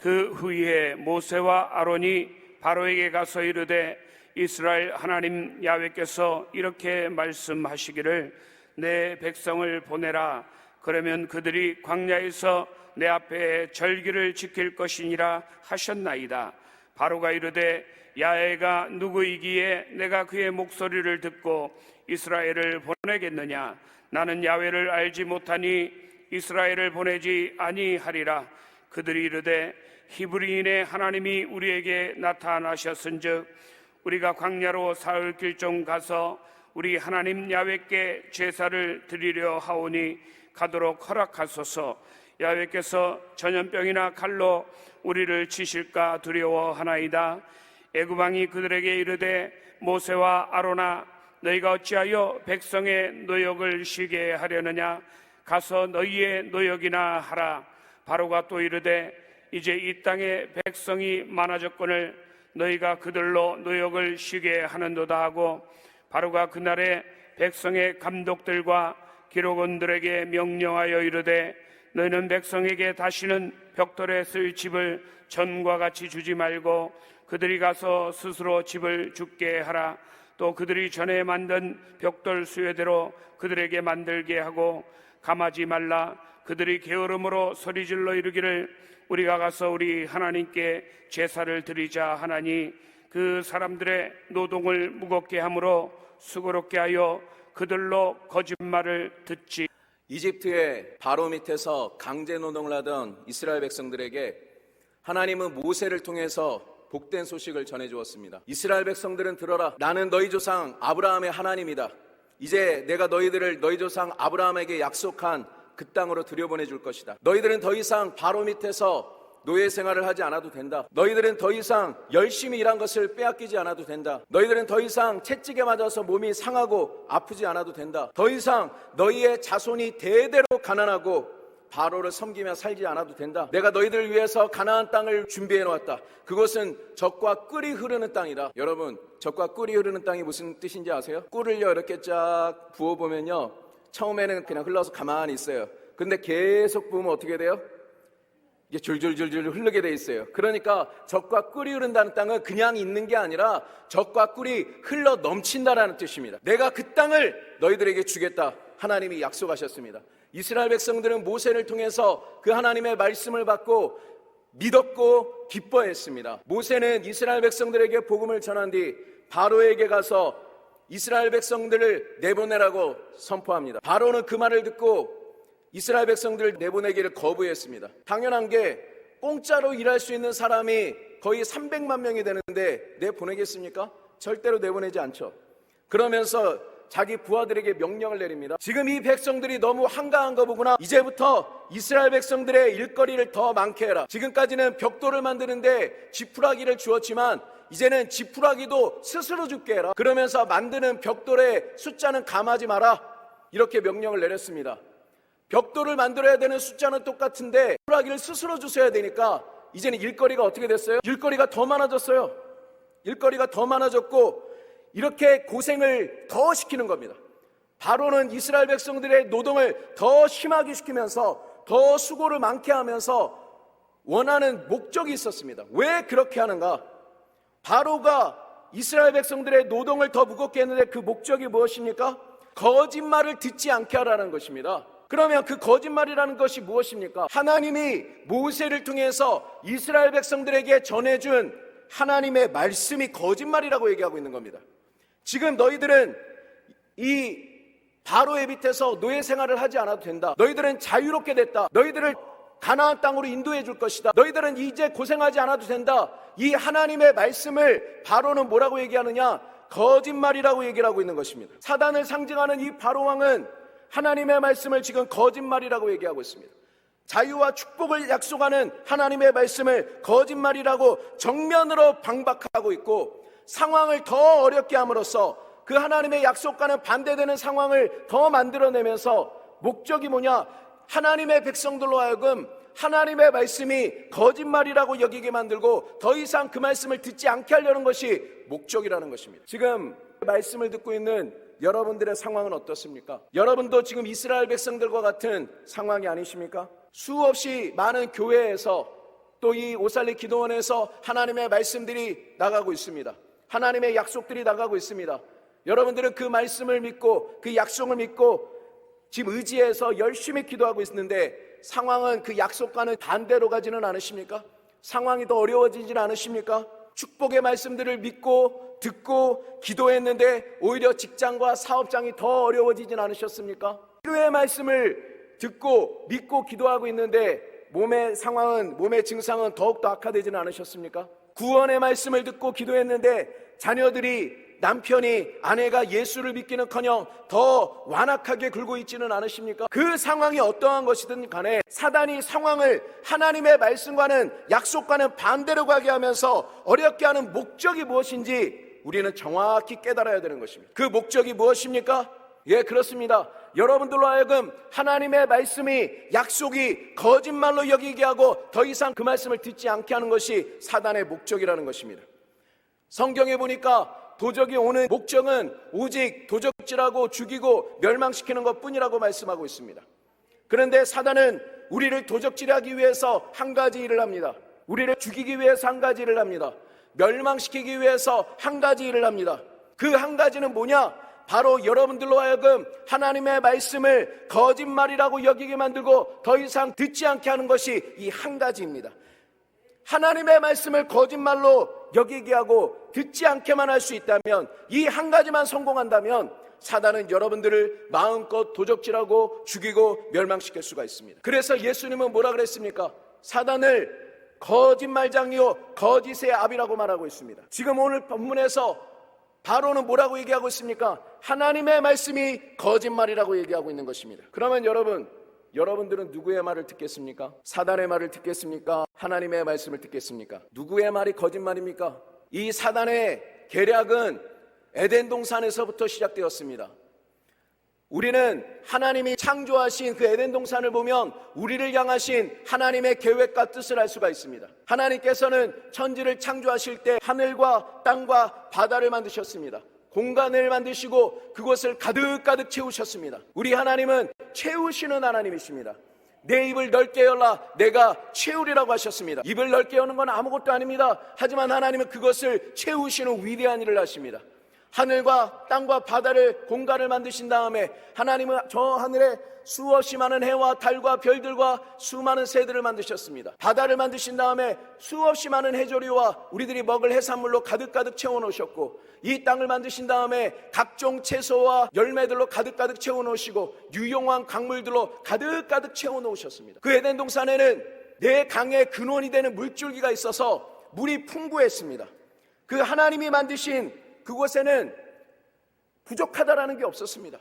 그 후에 모세와 아론이 바로에게 가서 이르되 이스라엘 하나님 야훼께서 이렇게 말씀하시기를 내 백성을 보내라. 그러면 그들이 광야에서 내 앞에 절기를 지킬 것이니라 하셨나이다. 바로가 이르되 야훼가 누구이기에 내가 그의 목소리를 듣고 이스라엘을 보내겠느냐? 나는 야훼를 알지 못하니 이스라엘을 보내지 아니하리라. 그들이 이르되 히브리인의 하나님이 우리에게 나타나셨은즉 우리가 광야로 사흘 길 좀 가서 우리 하나님 야훼께 제사를 드리려 하오니 가도록 허락하소서. 야훼께서 전염병이나 칼로 우리를 치실까 두려워하나이다. 애굽 왕이 그들에게 이르되 모세와 아론아 너희가 어찌하여 백성의 노역을 쉬게 하려느냐? 가서 너희의 노역이나 하라. 바로가 또 이르되 이제 이 땅에 백성이 많아졌거늘 너희가 그들로 노역을 쉬게 하는도다 하고 바로가 그날에 백성의 감독들과 기록원들에게 명령하여 이르되 너희는 백성에게 다시는 벽돌에 쓸 집을 전과 같이 주지 말고 그들이 가서 스스로 집을 짓게 하라. 또 그들이 전에 만든 벽돌 수요대로 그들에게 만들게 하고 감하지 말라. 그들이 게으름으로 소리질러 이르기를 우리가 가서 우리 하나님께 제사를 드리자 하나니 그 사람들의 노동을 무겁게 함으로 수고롭게 하여 그들로 거짓말을 듣지. 이집트의 바로 밑에서 강제 노동을 하던 이스라엘 백성들에게 하나님은 모세를 통해서 복된 소식을 전해주었습니다. 이스라엘 백성들은 들어라. 나는 너희 조상 아브라함의 하나님이다. 이제 내가 너희들을 너희 조상 아브라함에게 약속한 그 땅으로 들여보내줄 것이다. 너희들은 더 이상 바로 밑에서 노예 생활을 하지 않아도 된다. 너희들은 더 이상 열심히 일한 것을 빼앗기지 않아도 된다. 너희들은 더 이상 채찍에 맞아서 몸이 상하고 아프지 않아도 된다. 더 이상 너희의 자손이 대대로 가난하고 바로를 섬기며 살지 않아도 된다. 내가 너희들을 위해서 가나안 땅을 준비해 놓았다. 그것은 젖과 꿀이 흐르는 땅이다. 여러분, 젖과 꿀이 흐르는 땅이 무슨 뜻인지 아세요? 꿀을요 이렇게 쫙 부어보면요 처음에는 그냥 흘러서 가만히 있어요. 근데 계속 부으면 어떻게 돼요? 이게 줄줄줄줄 흐르게 돼 있어요. 그러니까 젖과 꿀이 흐른다는 땅은 그냥 있는 게 아니라 젖과 꿀이 흘러 넘친다라는 뜻입니다. 내가 그 땅을 너희들에게 주겠다. 하나님이 약속하셨습니다. 이스라엘 백성들은 모세를 통해서 그 하나님의 말씀을 받고 믿었고 기뻐했습니다. 모세는 이스라엘 백성들에게 복음을 전한 뒤 바로에게 가서 이스라엘 백성들을 내보내라고 선포합니다. 바로는 그 말을 듣고 이스라엘 백성들을 내보내기를 거부했습니다. 당연한 게 공짜로 일할 수 있는 사람이 거의 300만 명이 되는데 내보내겠습니까? 절대로 내보내지 않죠. 그러면서 자기 부하들에게 명령을 내립니다. 지금 이 백성들이 너무 한가한 거 보구나. 이제부터 이스라엘 백성들의 일거리를 더 많게 해라. 지금까지는 벽돌을 만드는데 지푸라기를 주었지만 이제는 지푸라기도 스스로 줍게 해라. 그러면서 만드는 벽돌의 숫자는 감하지 마라. 이렇게 명령을 내렸습니다. 벽돌을 만들어야 되는 숫자는 똑같은데 지푸라기를 스스로 주셔야 되니까 이제는 일거리가 어떻게 됐어요? 일거리가 더 많아졌어요. 일거리가 더 많아졌고 이렇게 고생을 더 시키는 겁니다. 바로는 이스라엘 백성들의 노동을 더 심하게 시키면서 더 수고를 많게 하면서 원하는 목적이 있었습니다. 왜 그렇게 하는가? 바로가 이스라엘 백성들의 노동을 더 무겁게 했는데 그 목적이 무엇입니까? 거짓말을 듣지 않게 하라는 것입니다. 그러면 그 거짓말이라는 것이 무엇입니까? 하나님이 모세를 통해서 이스라엘 백성들에게 전해준 하나님의 말씀이 거짓말이라고 얘기하고 있는 겁니다. 지금 너희들은 이 바로의 밑에서 노예 생활을 하지 않아도 된다. 너희들은 자유롭게 됐다. 너희들을 가나안 땅으로 인도해 줄 것이다. 너희들은 이제 고생하지 않아도 된다. 이 하나님의 말씀을 바로는 뭐라고 얘기하느냐? 거짓말이라고 얘기를 하고 있는 것입니다. 사단을 상징하는 이 바로 왕은 하나님의 말씀을 지금 거짓말이라고 얘기하고 있습니다. 자유와 축복을 약속하는 하나님의 말씀을 거짓말이라고 정면으로 방박하고 있고 상황을 더 어렵게 함으로써 그 하나님의 약속과는 반대되는 상황을 더 만들어내면서 목적이 뭐냐? 하나님의 백성들로 하여금 하나님의 말씀이 거짓말이라고 여기게 만들고 더 이상 그 말씀을 듣지 않게 하려는 것이 목적이라는 것입니다. 지금 말씀을 듣고 있는 여러분들의 상황은 어떻습니까? 여러분도 지금 이스라엘 백성들과 같은 상황이 아니십니까? 수없이 많은 교회에서 또 이 오살리 기도원에서 하나님의 말씀들이 나가고 있습니다. 하나님의 약속들이 나가고 있습니다. 여러분들은 그 말씀을 믿고 그 약속을 믿고 지금 의지해서 열심히 기도하고 있는데 상황은 그 약속과는 반대로 가지는 않으십니까? 상황이 더 어려워지지는 않으십니까? 축복의 말씀들을 믿고 듣고 기도했는데 오히려 직장과 사업장이 더 어려워지진 않으셨습니까? 기도의 말씀을 듣고 믿고 기도하고 있는데 몸의 상황은, 몸의 증상은 더욱더 악화되지는 않으셨습니까? 구원의 말씀을 듣고 기도했는데 자녀들이, 남편이, 아내가 예수를 믿기는커녕 더 완악하게 굴고 있지는 않으십니까? 그 상황이 어떠한 것이든 간에 사단이 상황을 하나님의 말씀과는, 약속과는 반대로 가게 하면서 어렵게 하는 목적이 무엇인지 우리는 정확히 깨달아야 되는 것입니다. 그 목적이 무엇입니까? 예, 그렇습니다. 여러분들로 하여금 하나님의 말씀이, 약속이 거짓말로 여기게 하고 더 이상 그 말씀을 듣지 않게 하는 것이 사단의 목적이라는 것입니다. 성경에 보니까 도적이 오는 목적은 오직 도적질하고 죽이고 멸망시키는 것뿐이라고 말씀하고 있습니다. 그런데 사단은 우리를 도적질하기 위해서 한 가지 일을 합니다. 우리를 죽이기 위해서 한 가지 일을 합니다. 멸망시키기 위해서 한 가지 일을 합니다. 그 한 가지는 뭐냐? 바로 여러분들로 하여금 하나님의 말씀을 거짓말이라고 여기게 만들고 더 이상 듣지 않게 하는 것이 이 한 가지입니다. 하나님의 말씀을 거짓말로 여기게 하고 듣지 않게만 할 수 있다면, 이 한 가지만 성공한다면 사단은 여러분들을 마음껏 도적질하고 죽이고 멸망시킬 수가 있습니다. 그래서 예수님은 뭐라 그랬습니까? 사단을 거짓말장이요 거짓의 아비라고 말하고 있습니다. 지금 오늘 본문에서 바로는 뭐라고 얘기하고 있습니까? 하나님의 말씀이 거짓말이라고 얘기하고 있는 것입니다. 그러면 여러분들은 누구의 말을 듣겠습니까? 사단의 말을 듣겠습니까? 하나님의 말씀을 듣겠습니까? 누구의 말이 거짓말입니까? 이 사단의 계략은 에덴 동산에서부터 시작되었습니다. 우리는 하나님이 창조하신 그 에덴 동산을 보면 우리를 향하신 하나님의 계획과 뜻을 알 수가 있습니다. 하나님께서는 천지를 창조하실 때 하늘과 땅과 바다를 만드셨습니다. 공간을 만드시고 그것을 가득가득 채우셨습니다. 우리 하나님은 채우시는 하나님이십니다. 내 입을 넓게 열라 내가 채우리라고 하셨습니다. 입을 넓게 여는 건 아무것도 아닙니다. 하지만 하나님은 그것을 채우시는 위대한 일을 하십니다. 하늘과 땅과 바다를, 공간을 만드신 다음에 하나님은 저 하늘에 수없이 많은 해와 달과 별들과 수많은 새들을 만드셨습니다. 바다를 만드신 다음에 수없이 많은 해조류와 우리들이 먹을 해산물로 가득가득 채워놓으셨고, 이 땅을 만드신 다음에 각종 채소와 열매들로 가득가득 채워놓으시고 유용한 강물들로 가득가득 채워놓으셨습니다. 그 에덴 동산에는 네 강의 근원이 되는 물줄기가 있어서 물이 풍부했습니다. 그 하나님이 만드신 그곳에는 부족하다라는 게 없었습니다.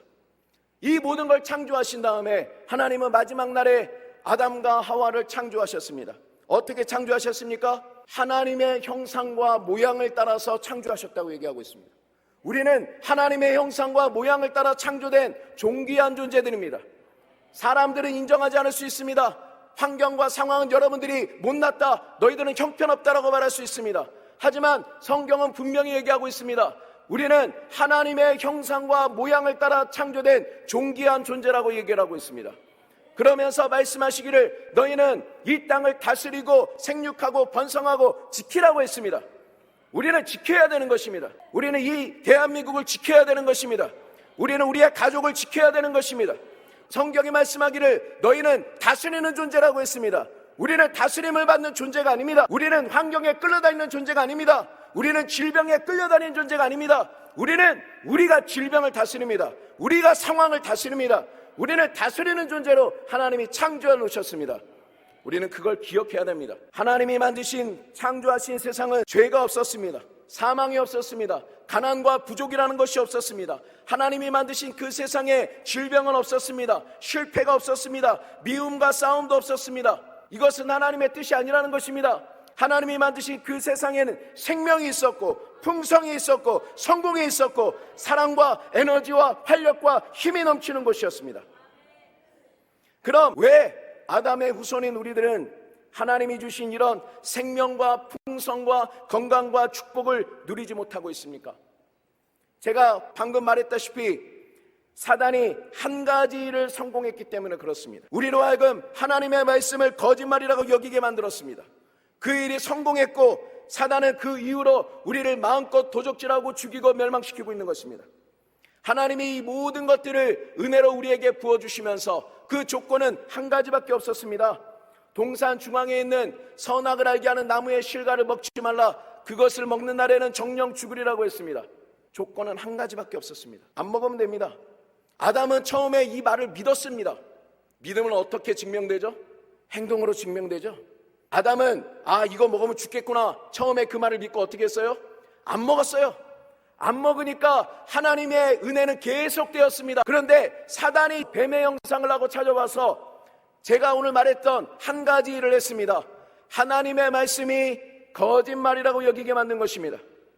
이 모든 걸 창조하신 다음에 하나님은 마지막 날에 아담과 하와를 창조하셨습니다. 어떻게 창조하셨습니까? 하나님의 형상과 모양을 따라서 창조하셨다고 얘기하고 있습니다. 우리는 하나님의 형상과 모양을 따라 창조된 존귀한 존재들입니다. 사람들은 인정하지 않을 수 있습니다. 환경과 상황은 여러분들이 못났다, 너희들은 형편없다라고 말할 수 있습니다. 하지만 성경은 분명히 얘기하고 있습니다. 우리는 하나님의 형상과 모양을 따라 창조된 존귀한 존재라고 얘기를 하고 있습니다. 그러면서 말씀하시기를 너희는 이 땅을 다스리고 생육하고 번성하고 지키라고 했습니다. 우리는 지켜야 되는 것입니다. 우리는 이 대한민국을 지켜야 되는 것입니다. 우리는 우리의 가족을 지켜야 되는 것입니다. 성경이 말씀하기를 너희는 다스리는 존재라고 했습니다. 우리는 다스림을 받는 존재가 아닙니다. 우리는 환경에 끌려다니는 존재가 아닙니다. 우리는 질병에 끌려다니는 존재가 아닙니다. 우리는 우리가 질병을 다스립니다. 우리가 상황을 다스립니다. 우리는 다스리는 존재로 하나님이 창조해 놓으셨습니다. 우리는 그걸 기억해야 됩니다. 하나님이 만드신, 창조하신 세상은 죄가 없었습니다. 사망이 없었습니다. 가난과 부족이라는 것이 없었습니다. 하나님이 만드신 그 세상에 질병은 없었습니다. 실패가 없었습니다. 미움과 싸움도 없었습니다. 이것은 하나님의 뜻이 아니라는 것입니다. 하나님이 만드신 그 세상에는 생명이 있었고 풍성이 있었고 성공이 있었고 사랑과 에너지와 활력과 힘이 넘치는 곳이었습니다. 그럼 왜 아담의 후손인 우리들은 하나님이 주신 이런 생명과 풍성과 건강과 축복을 누리지 못하고 있습니까? 제가 방금 말했다시피 사단이 한 가지를 성공했기 때문에 그렇습니다. 우리로 하여금 하나님의 말씀을 거짓말이라고 여기게 만들었습니다. 그 일이 성공했고 사단은 그 이후로 우리를 마음껏 도적질하고 죽이고 멸망시키고 있는 것입니다. 하나님이 이 모든 것들을 은혜로 우리에게 부어주시면서 그 조건은 한 가지밖에 없었습니다. 동산 중앙에 있는 선악을 알게 하는 나무의 실과를 먹지 말라. 그것을 먹는 날에는 정령 죽으리라고 했습니다. 조건은 한 가지밖에 없었습니다. 안 먹으면 됩니다. 아담은 처음에 이 말을 믿었습니다. 믿음은 어떻게 증명되죠? 행동으로 증명되죠. 아담은 이거 먹으면 죽겠구나. 처음에 그 말을 믿고 어떻게 했어요? 안 먹었어요. 안 먹으니까 하나님의 은혜는 계속되었습니다. 그런데 사단이 뱀의 형상을 하고 찾아와서 제가 오늘 말했던 한 가지 일을 했습니다. 하나님의 말씀이 거짓말이라고 여기게 만든 것입니다.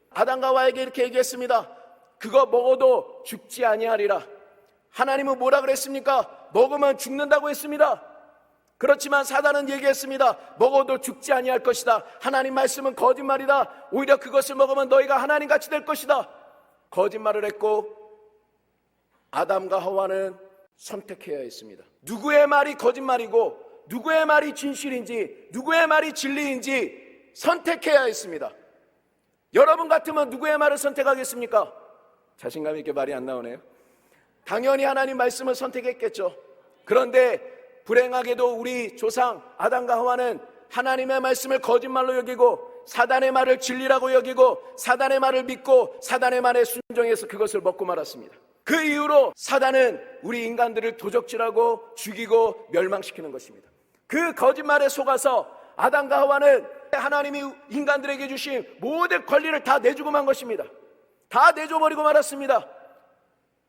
아담과 하와에게 이렇게 얘기했습니다. 그거 먹어도 죽지 아니하리라. 하나님은 뭐라 그랬습니까? 먹으면 죽는다고 했습니다. 그렇지만 사단은 얘기했습니다. 먹어도 죽지 아니할 것이다. 하나님 말씀은 거짓말이다. 오히려 그것을 먹으면 너희가 하나님같이 될 것이다. 거짓말을 했고 아담과 하와는 선택해야 했습니다. 누구의 말이 거짓말이고 누구의 말이 진실인지 누구의 말이 진리인지 선택해야 했습니다. 여러분 같으면 누구의 말을 선택하겠습니까? 자신감 있게 말이 안 나오네요. 당연히 하나님 말씀을 선택했겠죠. 그런데 불행하게도 우리 조상 아담과 하와는 하나님의 말씀을 거짓말로 여기고 사단의 말을 진리라고 여기고 사단의 말을 믿고 사단의 말에 순종해서 그것을 먹고 말았습니다. 그 이후로 사단은 우리 인간들을 도적질하고 죽이고 멸망시키는 것입니다. 그 거짓말에 속아서 아담과 하와는 하나님이 인간들에게 주신 모든 권리를 다 내주고 만 것입니다. 다 내줘버리고 말았습니다.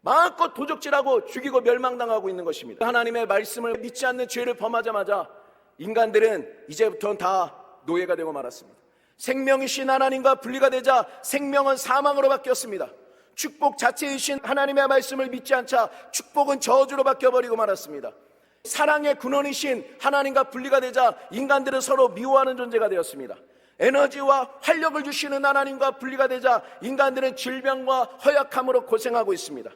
마음껏 도적질하고 죽이고 멸망당하고 있는 것입니다. 하나님의 말씀을 믿지 않는 죄를 범하자마자 인간들은 이제부터는 다 노예가 되고 말았습니다. 생명이신 하나님과 분리가 되자 생명은 사망으로 바뀌었습니다. 축복 자체이신 하나님의 말씀을 믿지 않자 축복은 저주로 바뀌어버리고 말았습니다. 사랑의 근원이신 하나님과 분리가 되자 인간들은 서로 미워하는 존재가 되었습니다. 에너지와 활력을 주시는 하나님과 분리가 되자 인간들은 질병과 허약함으로 고생하고 있습니다.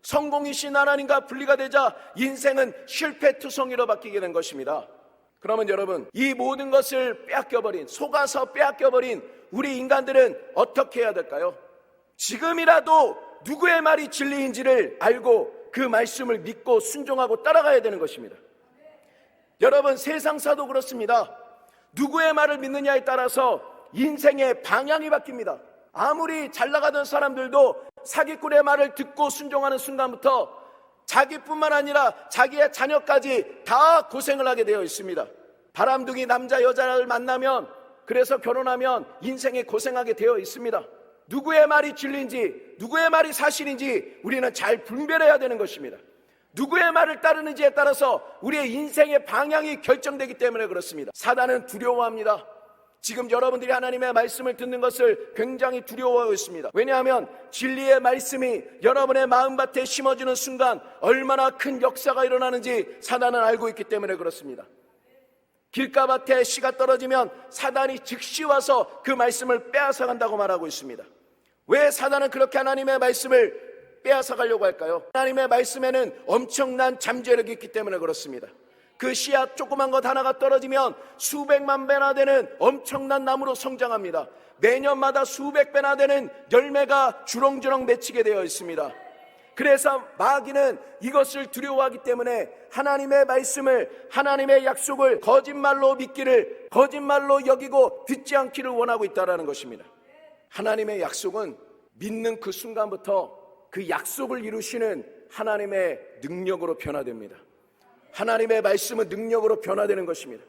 성공이신 하나님과 분리가 되자 인생은 실패투성이로 바뀌게 된 것입니다. 그러면 여러분, 이 모든 것을 빼앗겨버린, 속아서 빼앗겨버린 우리 인간들은 어떻게 해야 될까요? 지금이라도 누구의 말이 진리인지를 알고 그 말씀을 믿고 순종하고 따라가야 되는 것입니다. 여러분, 세상사도 그렇습니다. 누구의 말을 믿느냐에 따라서 인생의 방향이 바뀝니다. 아무리 잘 나가던 사람들도 사기꾼의 말을 듣고 순종하는 순간부터 자기뿐만 아니라 자기의 자녀까지 다 고생을 하게 되어 있습니다. 바람둥이 남자 여자를 만나면, 그래서 결혼하면 인생에 고생하게 되어 있습니다. 누구의 말이 진리인지 누구의 말이 사실인지 우리는 잘 분별해야 되는 것입니다. 누구의 말을 따르는지에 따라서 우리의 인생의 방향이 결정되기 때문에 그렇습니다. 사단은 두려워합니다. 지금 여러분들이 하나님의 말씀을 듣는 것을 굉장히 두려워하고 있습니다. 왜냐하면 진리의 말씀이 여러분의 마음밭에 심어지는 순간 얼마나 큰 역사가 일어나는지 사단은 알고 있기 때문에 그렇습니다. 길가밭에 씨가 떨어지면 사단이 즉시 와서 그 말씀을 빼앗아 간다고 말하고 있습니다. 왜 사단은 그렇게 하나님의 말씀을 빼앗아 가려고 할까요? 하나님의 말씀에는 엄청난 잠재력이 있기 때문에 그렇습니다. 그 씨앗 조그만 것 하나가 떨어지면 수백만 배나 되는 엄청난 나무로 성장합니다. 매년마다 수백 배나 되는 열매가 주렁주렁 맺히게 되어 있습니다. 그래서 마귀는 이것을 두려워하기 때문에 하나님의 말씀을, 하나님의 약속을 거짓말로 믿기를, 거짓말로 여기고 듣지 않기를 원하고 있다는 것입니다. 하나님의 약속은 믿는 그 순간부터 그 약속을 이루시는 하나님의 능력으로 변화됩니다. 하나님의 말씀은 능력으로 변화되는 것입니다.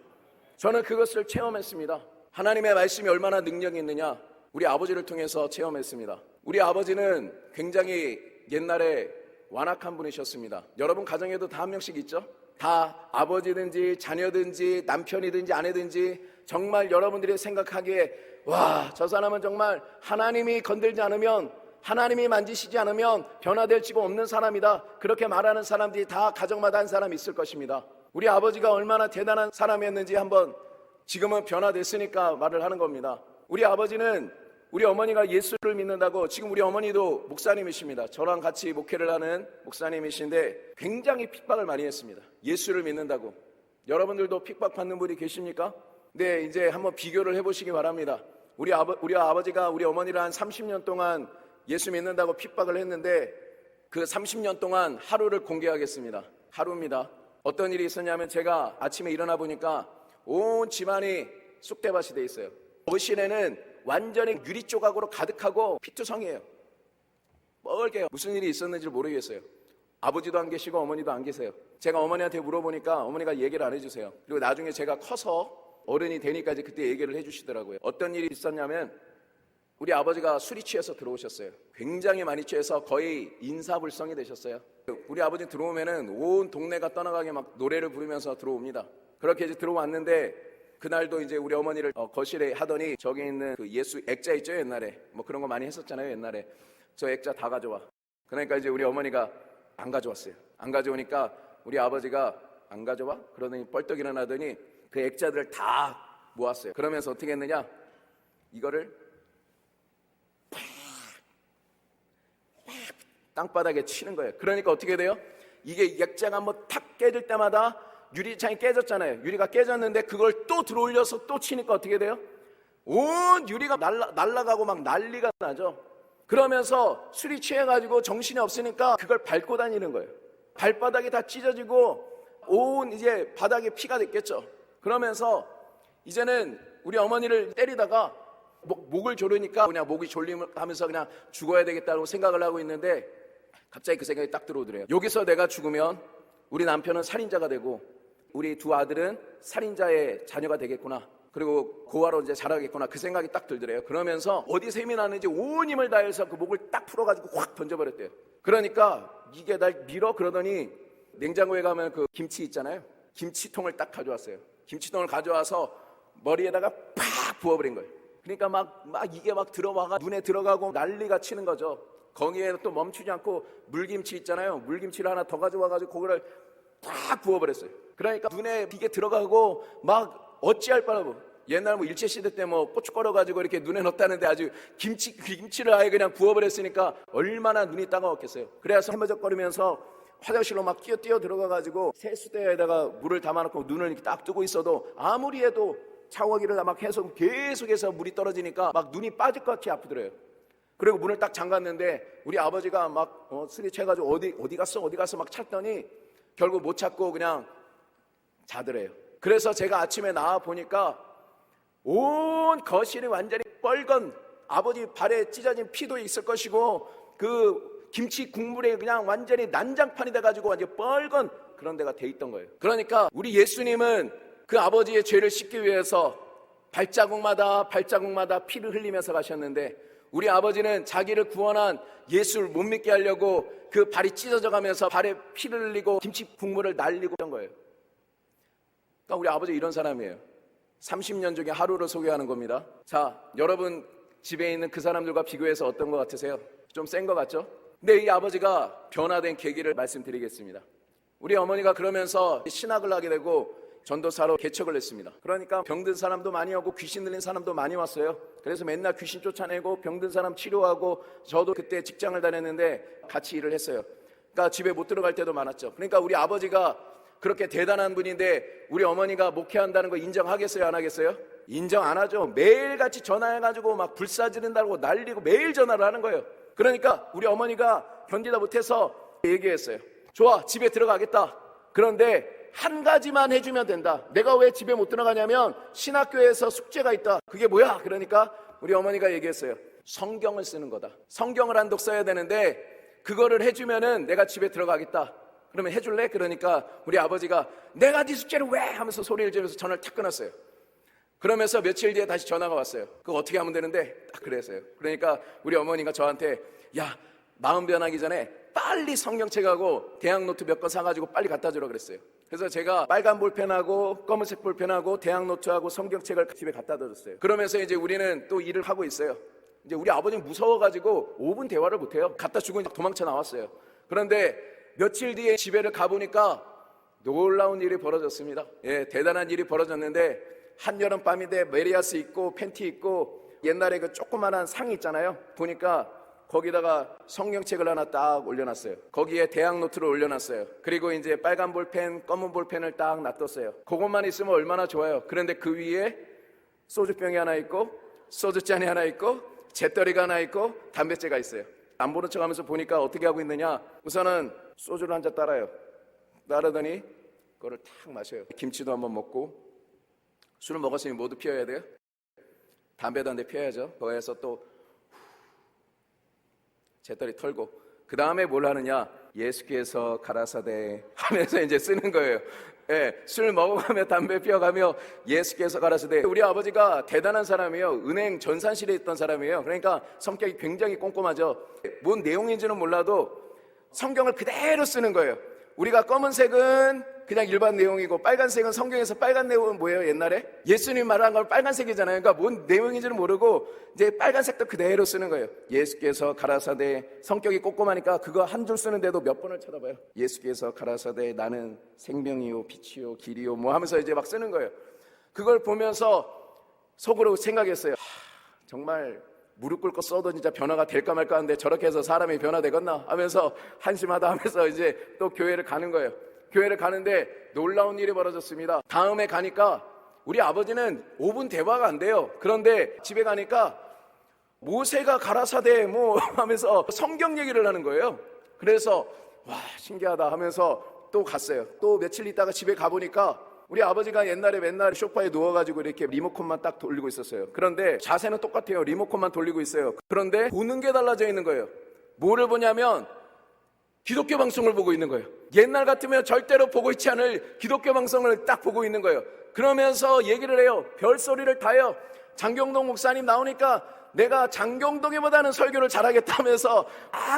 저는 그것을 체험했습니다. 하나님의 말씀이 얼마나 능력이 있느냐, 우리 아버지를 통해서 체험했습니다. 우리 아버지는 굉장히 옛날에 완악한 분이셨습니다. 여러분 가정에도 다 한 명씩 있죠? 다 아버지든지 자녀든지 남편이든지 아내든지 정말 여러분들이 생각하기에 와, 저 사람은 정말 하나님이 건들지 않으면, 하나님이 만지시지 않으면 변화될 지가 없는 사람이다, 그렇게 말하는 사람들이 다 가정마다 한 사람이 있을 것입니다. 우리 아버지가 얼마나 대단한 사람이었는지 한번, 지금은 변화됐으니까 말을 하는 겁니다. 우리 아버지는 우리 어머니가 예수를 믿는다고, 지금 우리 어머니도 목사님이십니다. 저랑 같이 목회를 하는 목사님이신데 굉장히 핍박을 많이 했습니다. 예수를 믿는다고. 여러분들도 핍박받는 분이 계십니까? 근데 이제 한번 비교를 해보시기 바랍니다. 우리 아버지가 우리 어머니를 한 30년 동안 예수 믿는다고 핍박을 했는데 그 30년 동안 하루를 공개하겠습니다. 하루입니다. 어떤 일이 있었냐면 제가 아침에 일어나 보니까 온 집안이 쑥대밭이 돼 있어요. 거실에는 완전히 유리 조각으로 가득하고 피투성이에요. 뻘개요. 무슨 일이 있었는지 모르겠어요. 아버지도 안 계시고 어머니도 안 계세요. 제가 어머니한테 물어보니까 어머니가 얘기를 안 해주세요. 그리고 나중에 제가 커서 어른이 되니까 이제 그때 얘기를 해주시더라고요. 어떤 일이 있었냐면 우리 아버지가 술이 취해서 들어오셨어요. 굉장히 많이 취해서 거의 인사불성이 되셨어요. 우리 아버지 들어오면은 온 동네가 떠나가게 막 노래를 부르면서 들어옵니다. 그렇게 이제 들어왔는데 그날도 이제 우리 어머니를 거실에 하더니 저기 있는 그 예수 액자 있죠, 옛날에 뭐 그런 거 많이 했었잖아요. 옛날에 저 액자 다 가져와. 그러니까 이제 우리 어머니가 안 가져왔어요. 안 가져오니까 우리 아버지가 안 가져와? 그러더니 벌떡 일어나더니 그 액자들을 다 모았어요. 그러면서 어떻게 했느냐? 이거를 팍 땅바닥에 치는 거예요. 그러니까 어떻게 돼요? 이게 액자가 한번 탁 깨질 때마다 유리창이 깨졌잖아요. 유리가 깨졌는데 그걸 또 들어올려서 또 치니까 어떻게 돼요? 온 유리가 날아가고 막 난리가 나죠. 그러면서 술이 취해가지고 정신이 없으니까 그걸 밟고 다니는 거예요. 발바닥이 다 찢어지고 온 이제 바닥에 피가 됐겠죠. 그러면서 이제는 우리 어머니를 때리다가 목을 조르니까 그냥 목이 졸림하면서 그냥 죽어야 되겠다고 생각을 하고 있는데 갑자기 그 생각이 딱 들어오더래요. 여기서 내가 죽으면 우리 남편은 살인자가 되고 우리 두 아들은 살인자의 자녀가 되겠구나. 그리고 고아로 이제 자라겠구나. 그 생각이 딱 들더래요. 그러면서 어디서 힘이 나는지 온 힘을 다해서 그 목을 딱 풀어가지고 확 던져버렸대요. 그러니까 이게 날 밀어 그러더니 냉장고에 가면 그 김치 있잖아요. 김치통을 딱 가져왔어요. 김치통을 가져와서 머리에다가 팍 부어버린 거예요. 그러니까 막 이게 막 들어와가 눈에 들어가고 난리가 치는 거죠. 거기에 또 멈추지 않고 물김치 있잖아요. 물김치를 하나 더 가져와가지고 그거를 팍 부어버렸어요. 그러니까 눈에 이게 들어가고 막 어찌할 바라고 옛날 뭐 일제시대 때 뭐 고춧가루가지고 이렇게 눈에 넣었다는데 아주 김치를 아예 그냥 부어버렸으니까 얼마나 눈이 따가웠겠어요. 그래서 헤매적거리면서 화장실로 막 뛰어 들어가가지고 세수대에다가 물을 담아놓고 눈을 이렇게 딱 뜨고 있어도 아무리 해도 샤워기를 막 계속해서 물이 떨어지니까 막 눈이 빠질 것 같이 아프더래요. 그리고 문을 딱 잠갔는데 우리 아버지가 막 술이 취해가지고 어디 갔어 막 찾더니 결국 못 찾고 그냥 자더래요. 그래서 제가 아침에 나와 보니까 온 거실이 완전히 뻘건 아버지 발에 찢어진 피도 있을 것이고 그 김치 국물에 그냥 완전히 난장판이 돼가지고 완전 뻘건 그런 데가 돼 있던 거예요. 그러니까 우리 예수님은 그 아버지의 죄를 씻기 위해서 발자국마다 피를 흘리면서 가셨는데 우리 아버지는 자기를 구원한 예수를 못 믿게 하려고 그 발이 찢어져 가면서 발에 피를 흘리고 김치 국물을 날리고 했던 거예요. 그러니까 우리 아버지 이런 사람이에요. 30년 중에 하루를 소개하는 겁니다. 자, 여러분 집에 있는 그 사람들과 비교해서 어떤 것 같으세요? 좀 센 것 같죠? 근데 이 아버지가 변화된 계기를 말씀드리겠습니다. 우리 어머니가 그러면서 신학을 하게 되고 전도사로 개척을 했습니다. 그러니까 병든 사람도 많이 오고 귀신 들린 사람도 많이 왔어요. 그래서 맨날 귀신 쫓아내고 병든 사람 치료하고 저도 그때 직장을 다녔는데 같이 일을 했어요. 그러니까 집에 못 들어갈 때도 많았죠. 그러니까 우리 아버지가 그렇게 대단한 분인데 우리 어머니가 목회한다는 거 인정하겠어요? 안 하겠어요? 인정 안 하죠. 매일같이 전화해가지고 막 불사지른다고 난리고 매일 전화를 하는 거예요. 그러니까 우리 어머니가 견디다 못해서 얘기했어요. 좋아, 집에 들어가겠다. 그런데 한 가지만 해주면 된다. 내가 왜 집에 못 들어가냐면 신학교에서 숙제가 있다. 그게 뭐야? 그러니까 우리 어머니가 얘기했어요. 성경을 쓰는 거다. 성경을 한 독 써야 되는데 그거를 해주면은 내가 집에 들어가겠다. 그러면 해줄래? 그러니까 우리 아버지가 내가 네 숙제를 왜? 하면서 소리를 지르면서 전화를 탁 끊었어요. 그러면서 며칠 뒤에 다시 전화가 왔어요. 그거 어떻게 하면 되는데? 딱 그랬어요. 그러니까 우리 어머니가 저한테 야, 마음 변하기 전에 빨리 성경책하고 대학 노트 몇 권 사가지고 빨리 갖다 주라 그랬어요. 그래서 제가 빨간 볼펜하고 검은색 볼펜하고 대학 노트하고 성경책을 집에 갖다 줬어요. 그러면서 이제 우리는 또 일을 하고 있어요. 이제 우리 아버지는 무서워가지고 5분 대화를 못해요. 갖다 주고 이제 도망쳐 나왔어요. 그런데 며칠 뒤에 집에를 가보니까 놀라운 일이 벌어졌습니다. 예, 대단한 일이 벌어졌는데 한여름 밤인데 메리아스 입고 팬티 입고 옛날에 그 조그만한 상이 있잖아요. 보니까 거기다가 성경책을 하나 딱 올려놨어요. 거기에 대학 노트를 올려놨어요. 그리고 이제 빨간 볼펜, 검은 볼펜을 딱 놔뒀어요. 그것만 있으면 얼마나 좋아요. 그런데 그 위에 소주병이 하나 있고 소주잔이 하나 있고 재떨이가 하나 있고 담뱃재가 있어요. 안 보는 척하면서 보니까 어떻게 하고 있느냐, 우선은 소주를 한 잔 따라요. 따르더니 그거를 탁 마셔요. 김치도 한번 먹고, 술을 먹었으니 모두 피워야 돼요. 담배도 한 대 피워야죠. 거기에서 또 재떨이 털고, 그 다음에 뭘 하느냐, 예수께서 가라사대 하면서 이제 쓰는 거예요. 예, 술 먹어가며 담배 피워가며 예수께서 가라사대. 우리 아버지가 대단한 사람이에요. 은행 전산실에 있던 사람이에요. 그러니까 성격이 굉장히 꼼꼼하죠. 뭔 내용인지는 몰라도 성경을 그대로 쓰는 거예요. 우리가 검은색은 그냥 일반 내용이고 빨간색은, 성경에서 빨간 내용은 뭐예요? 옛날에 예수님 말한 건 빨간색이잖아요. 그러니까 뭔 내용인지는 모르고 이제 빨간색도 그대로 쓰는 거예요. 예수께서 가라사대. 성격이 꼼꼼하니까 그거 한 줄 쓰는데도 몇 번을 쳐다봐요. 예수께서 가라사대 나는 생명이요 빛이요 길이요 뭐 하면서 이제 막 쓰는 거예요. 그걸 보면서 속으로 생각했어요. 정말 무릎 꿇고 써도 진짜 변화가 될까 말까 하는데 저렇게 해서 사람이 변화되겠나 하면서 한심하다 하면서 이제 또 교회를 가는 거예요. 교회를 가는데 놀라운 일이 벌어졌습니다. 다음에 가니까 우리 아버지는 5분 대화가 안 돼요. 그런데 집에 가니까 모세가 가라사대 뭐 하면서 성경 얘기를 하는 거예요. 그래서 와 신기하다 하면서 또 갔어요. 또 며칠 있다가 집에 가보니까 우리 아버지가 옛날에 맨날 소파에 누워가지고 이렇게 리모컨만 딱 돌리고 있었어요. 그런데 자세는 똑같아요. 리모컨만 돌리고 있어요. 그런데 보는 게 달라져 있는 거예요. 뭐를 보냐면 기독교 방송을 보고 있는 거예요. 옛날 같으면 절대로 보고 있지 않을 기독교 방송을 딱 보고 있는 거예요. 그러면서 얘기를 해요. 별소리를 다 해요. 장경동 목사님 나오니까 내가 장경동이보다는 설교를 잘하겠다면서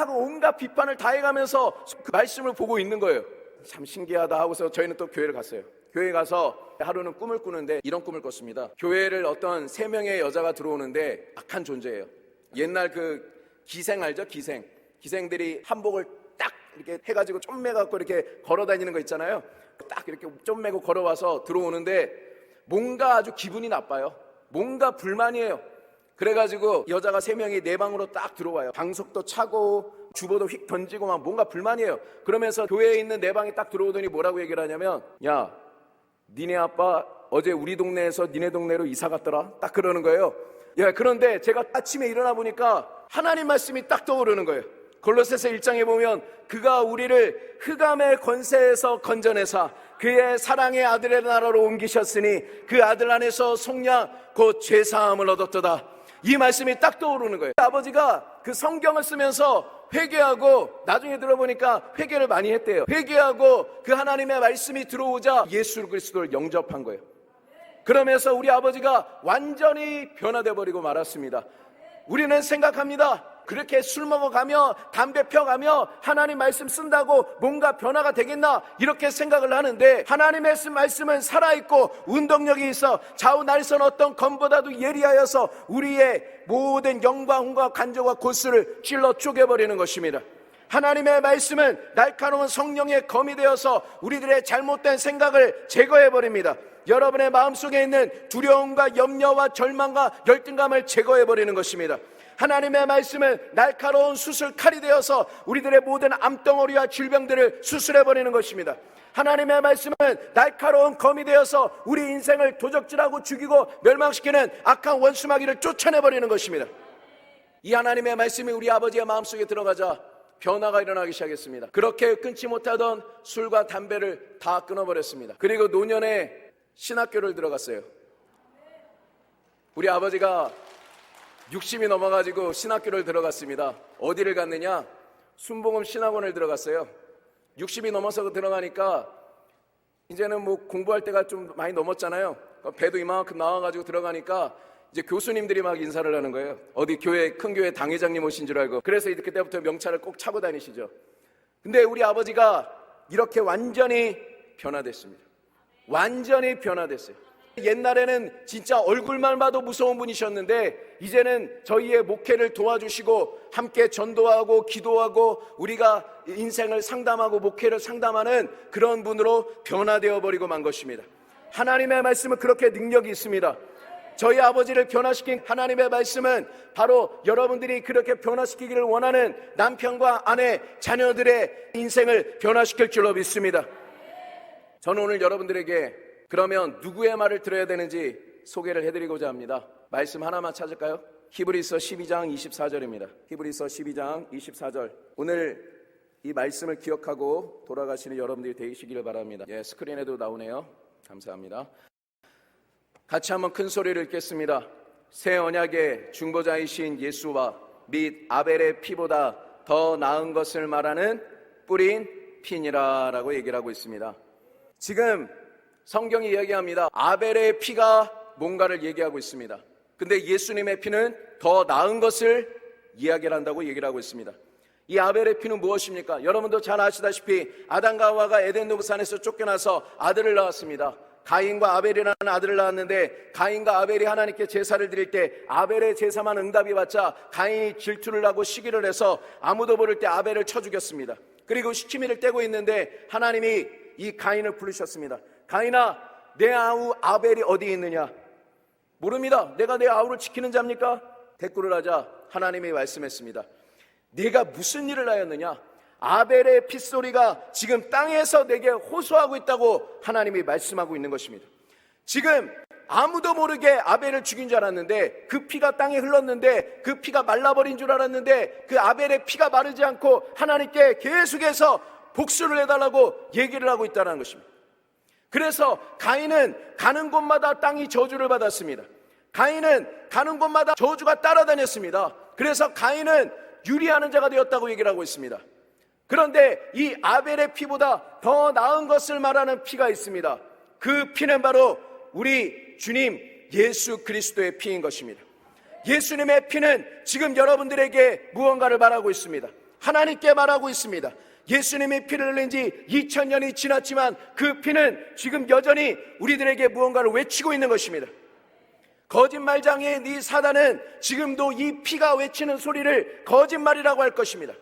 온갖 비판을 다 해가면서 그 말씀을 보고 있는 거예요. 참 신기하다 하고서 저희는 또 교회를 갔어요. 교회 가서 하루는 꿈을 꾸는데 이런 꿈을 꿨습니다. 교회를 어떤 3명의 여자가 들어오는데 악한 존재예요. 옛날 그 기생 알죠? 기생들이 한복을 딱 이렇게 해가지고 좀 매갖고 이렇게 걸어다니는 거 있잖아요. 딱 이렇게 좀 매고 걸어와서 들어오는데 뭔가 아주 기분이 나빠요. 뭔가 불만이에요. 그래가지고 여자가 3명이 내 방으로 딱 들어와요. 방석도 차고 주보도 휙 던지고 막 뭔가 불만이에요. 그러면서 교회에 있는 내 방에 딱 들어오더니 뭐라고 얘기를 하냐면, 야 니네 아빠 어제 우리 동네에서 니네 동네로 이사 갔더라. 딱 그러는 거예요. 야, 그런데 제가 아침에 일어나 보니까 하나님 말씀이 딱 떠오르는 거예요. 골로새서 1장에 보면 그가 우리를 흑암의 권세에서 건져내사 그의 사랑의 아들의 나라로 옮기셨으니 그 아들 안에서 속량 곧 죄사함을 얻었도다. 이 말씀이 딱 떠오르는 거예요. 아버지가 그 성경을 쓰면서 회개하고, 나중에 들어보니까 회개를 많이 했대요. 회개하고 그 하나님의 말씀이 들어오자 예수 그리스도를 영접한 거예요. 그러면서 우리 아버지가 완전히 변화돼 버리고 말았습니다. 우리는 생각합니다. 그렇게 술 먹어가며 담배 펴가며 하나님 말씀 쓴다고 뭔가 변화가 되겠나 이렇게 생각을 하는데, 하나님의 말씀은 살아있고 운동력이 있어 좌우 날선 어떤 검보다도 예리하여서 우리의 모든 영광과 간절과 골수를 찔러 쪼개버리는 것입니다. 하나님의 말씀은 날카로운 성령의 검이 되어서 우리들의 잘못된 생각을 제거해버립니다. 여러분의 마음속에 있는 두려움과 염려와 절망과 열등감을 제거해버리는 것입니다. 하나님의 말씀은 날카로운 수술 칼이 되어서 우리들의 모든 암덩어리와 질병들을 수술해버리는 것입니다. 하나님의 말씀은 날카로운 검이 되어서 우리 인생을 도적질하고 죽이고 멸망시키는 악한 원수마귀를 쫓아내버리는 것입니다. 이 하나님의 말씀이 우리 아버지의 마음속에 들어가자 변화가 일어나기 시작했습니다. 그렇게 끊지 못하던 술과 담배를 다 끊어버렸습니다. 그리고 노년에 신학교를 들어갔어요. 우리 아버지가 60이 넘어가지고 신학교를 들어갔습니다. 어디를 갔느냐? 순복음 신학원을 들어갔어요. 60이 넘어서 들어가니까 이제는 뭐 공부할 때가 좀 많이 넘었잖아요. 배도 이만큼 나와가지고 들어가니까 이제 교수님들이 막 인사를 하는 거예요. 어디 교회, 큰 교회 당회장님 오신 줄 알고. 그래서 그때부터 명찰을 꼭 차고 다니시죠. 근데 우리 아버지가 이렇게 완전히 변화됐습니다. 완전히 변화됐어요. 옛날에는 진짜 얼굴만 봐도 무서운 분이셨는데 이제는 저희의 목회를 도와주시고 함께 전도하고 기도하고 우리가 인생을 상담하고 목회를 상담하는 그런 분으로 변화되어 버리고 만 것입니다. 하나님의 말씀은 그렇게 능력이 있습니다. 저희 아버지를 변화시킨 하나님의 말씀은 바로 여러분들이 그렇게 변화시키기를 원하는 남편과 아내, 자녀들의 인생을 변화시킬 줄로 믿습니다. 저는 오늘 여러분들에게 그러면 누구의 말을 들어야 되는지 소개를 해드리고자 합니다. 말씀 하나만 찾을까요? 히브리서 12장 24절입니다. 히브리서 12장 24절. 오늘 이 말씀을 기억하고 돌아가시는 여러분들이 되시기를 바랍니다. 예, 스크린에도 나오네요. 감사합니다. 같이 한번 큰 소리를 읽겠습니다. 새 언약의 중보자이신 예수와 및 아벨의 피보다 더 나은 것을 말하는 뿌린 피니라 라고 얘기를 하고 있습니다. 지금 성경이 이야기합니다. 아벨의 피가 뭔가를 얘기하고 있습니다. 근데 예수님의 피는 더 나은 것을 이야기를 한다고 얘기를 하고 있습니다. 이 아벨의 피는 무엇입니까? 여러분도 잘 아시다시피 아담과 하와가 에덴 동산에서 쫓겨나서 아들을 낳았습니다. 가인과 아벨이라는 아들을 낳았는데 가인과 아벨이 하나님께 제사를 드릴 때 아벨의 제사만 응답이 받자 가인이 질투를 하고 시기를 해서 아무도 모를 때 아벨을 쳐 죽였습니다. 그리고 시치미를 떼고 있는데 하나님이 이 가인을 부르셨습니다. 가인아, 내 아우 아벨이 어디에 있느냐? 모릅니다. 내가 내 아우를 지키는 자입니까? 대꾸를 하자 하나님이 말씀했습니다. 네가 무슨 일을 하였느냐? 아벨의 핏소리가 지금 땅에서 내게 호소하고 있다고 하나님이 말씀하고 있는 것입니다. 지금 아무도 모르게 아벨을 죽인 줄 알았는데 그 피가 땅에 흘렀는데 그 피가 말라버린 줄 알았는데 그 아벨의 피가 마르지 않고 하나님께 계속해서 복수를 해달라고 얘기를 하고 있다는 것입니다. 그래서 가인은 가는 곳마다 땅이 저주를 받았습니다. 가인은 가는 곳마다 저주가 따라다녔습니다. 그래서 가인은 유리하는 자가 되었다고 얘기를 하고 있습니다. 그런데 이 아벨의 피보다 더 나은 것을 말하는 피가 있습니다. 그 피는 바로 우리 주님 예수 그리스도의 피인 것입니다. 예수님의 피는 지금 여러분들에게 무언가를 말하고 있습니다. 하나님께 말하고 있습니다. 예수님의 피를 흘린 지 2000년이 지났지만 그 피는 지금 여전히 우리들에게 무언가를 외치고 있는 것입니다. 거짓말장애인 이 사단은 지금도 이 피가 외치는 소리를 거짓말이라고 할 것입니다.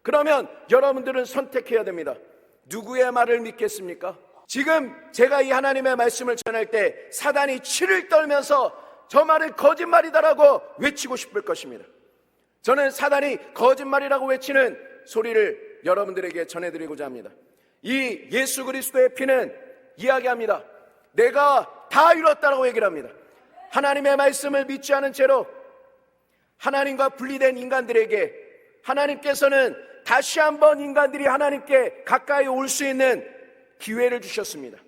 그러면 여러분들은 선택해야 됩니다. 누구의 말을 믿겠습니까? 지금 제가 이 하나님의 말씀을 전할 때 사단이 치를 떨면서 저 말은 거짓말이다라고 외치고 싶을 것입니다. 저는 사단이 거짓말이라고 외치는 소리를 여러분들에게 전해드리고자 합니다. 이 예수 그리스도의 피는 이야기합니다. 내가 다 이뤘다라고 얘기를 합니다. 하나님의 말씀을 믿지 않은 채로 하나님과 분리된 인간들에게 하나님께서는 다시 한번 인간들이 하나님께 가까이 올 수 있는 기회를 주셨습니다.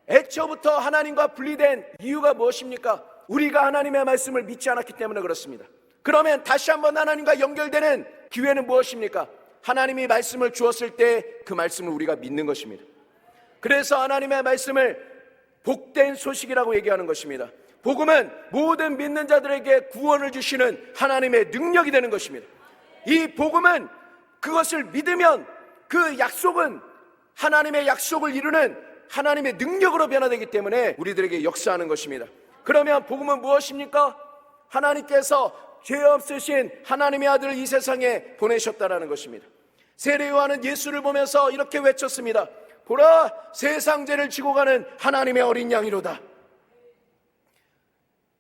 애초부터 하나님과 분리된 이유가 무엇입니까? 우리가 하나님의 말씀을 믿지 않았기 때문에 그렇습니다. 그러면 다시 한번 하나님과 연결되는 기회는 무엇입니까? 하나님이 말씀을 주었을 때 그 말씀을 우리가 믿는 것입니다. 그래서 하나님의 말씀을 복된 소식이라고 얘기하는 것입니다. 복음은 모든 믿는 자들에게 구원을 주시는 하나님의 능력이 되는 것입니다. 이 복음은 그것을 믿으면 그 약속은 하나님의 약속을 이루는 하나님의 능력으로 변화되기 때문에 우리들에게 역사하는 것입니다. 그러면 복음은 무엇입니까? 하나님께서 죄 없으신 하나님의 아들을 이 세상에 보내셨다라는 것입니다. 세례 요한은 예수를 보면서 이렇게 외쳤습니다. 보라, 세상 죄를 지고 가는 하나님의 어린 양이로다.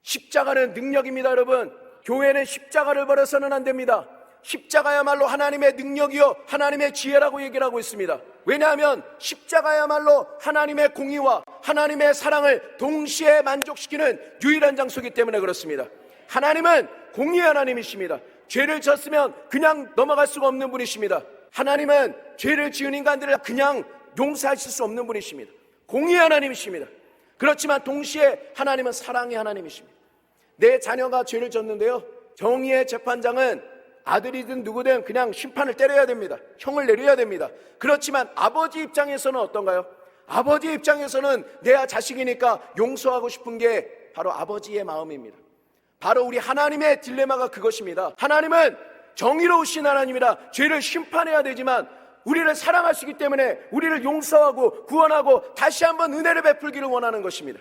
십자가는 능력입니다. 여러분, 교회는 십자가를 버려서는 안 됩니다. 십자가야말로 하나님의 능력이요 하나님의 지혜라고 얘기를 하고 있습니다. 왜냐하면 십자가야말로 하나님의 공의와 하나님의 사랑을 동시에 만족시키는 유일한 장소이기 때문에 그렇습니다. 하나님은 공의의 하나님이십니다. 죄를 졌으면 그냥 넘어갈 수가 없는 분이십니다. 하나님은 죄를 지은 인간들을 그냥 용서하실 수 없는 분이십니다. 공의의 하나님이십니다. 그렇지만 동시에 하나님은 사랑의 하나님이십니다. 내 자녀가 죄를 졌는데요, 정의의 재판장은 아들이든 누구든 그냥 심판을 때려야 됩니다. 형을 내려야 됩니다. 그렇지만 아버지 입장에서는 어떤가요? 아버지 입장에서는 내 자식이니까 용서하고 싶은 게 바로 아버지의 마음입니다. 바로 우리 하나님의 딜레마가 그것입니다. 하나님은 정의로우신 하나님이라 죄를 심판해야 되지만 우리를 사랑하시기 때문에 우리를 용서하고 구원하고 다시 한번 은혜를 베풀기를 원하는 것입니다.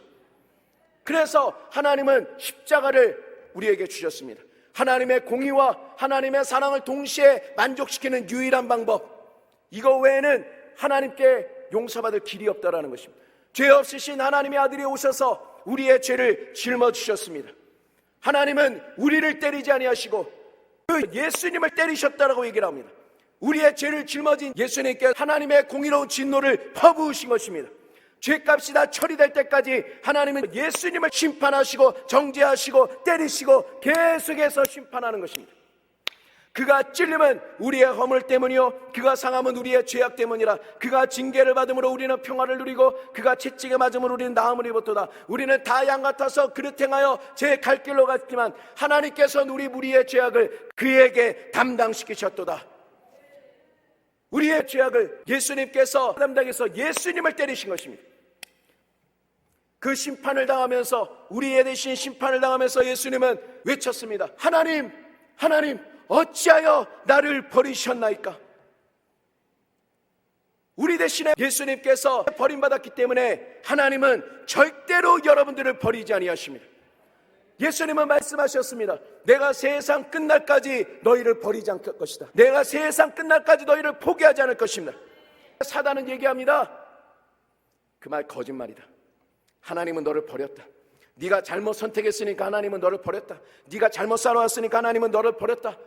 그래서 하나님은 십자가를 우리에게 주셨습니다. 하나님의 공의와 하나님의 사랑을 동시에 만족시키는 유일한 방법, 이거 외에는 하나님께 용서받을 길이 없다라는 것입니다. 죄 없으신 하나님의 아들이 오셔서 우리의 죄를 짊어지셨습니다. 하나님은 우리를 때리지 아니하시고 그 예수님을 때리셨다라고 얘기를 합니다. 우리의 죄를 짊어진 예수님께 하나님의 공의로운 진노를 퍼부으신 것입니다. 죄값이 다 처리될 때까지 하나님은 예수님을 심판하시고 정죄하시고 때리시고 계속해서 심판하는 것입니다. 그가 찔림은 우리의 허물 때문이요 그가 상함은 우리의 죄악 때문이라. 그가 징계를 받음으로 우리는 평화를 누리고 그가 채찍에 맞음으로 우리는 나음을 입었도다. 우리는 다 양 같아서 그릇 행하여 제 갈 길로 갔지만 하나님께서는 우리 무리의 죄악을 그에게 담당시키셨도다. 우리의 죄악을 예수님께서 담당해서 예수님을 때리신 것입니다. 그 심판을 당하면서, 우리에 대신 심판을 당하면서 예수님은 외쳤습니다. 하나님, 하나님, 어찌하여 나를 버리셨나이까? 우리 대신에 예수님께서 버림받았기 때문에 하나님은 절대로 여러분들을 버리지 아니하십니다. 예수님은 말씀하셨습니다. 내가 세상 끝날까지 너희를 버리지 않을 것이다. 내가 세상 끝날까지 너희를 포기하지 않을 것입니다. 사단은 얘기합니다. 그 말 거짓말이다. 하나님은 너를 버렸다. 네가 잘못 선택했으니까 하나님은 너를 버렸다. 네가 잘못 살아왔으니까 하나님은 너를 버렸다.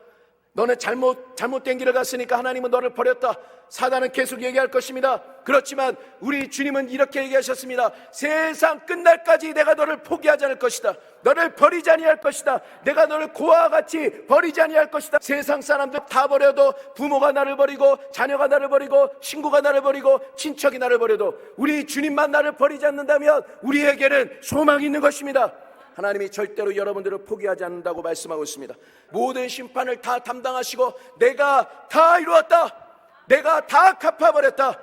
너는 잘못된 길을 갔으니까 하나님은 너를 버렸다. 사단은 계속 얘기할 것입니다. 그렇지만 우리 주님은 이렇게 얘기하셨습니다. 세상 끝날까지 내가 너를 포기하지 않을 것이다. 너를 버리지 아니할 것이다. 내가 너를 고아와 같이 버리지 아니할 것이다. 세상 사람들 다 버려도, 부모가 나를 버리고 자녀가 나를 버리고 친구가 나를 버리고 친척이 나를 버려도 우리 주님만 나를 버리지 않는다면 우리에게는 소망이 있는 것입니다. 하나님이 절대로 여러분들을 포기하지 않는다고 말씀하고 있습니다. 모든 심판을 다 담당하시고 내가 다 이루었다. 내가 다 갚아버렸다.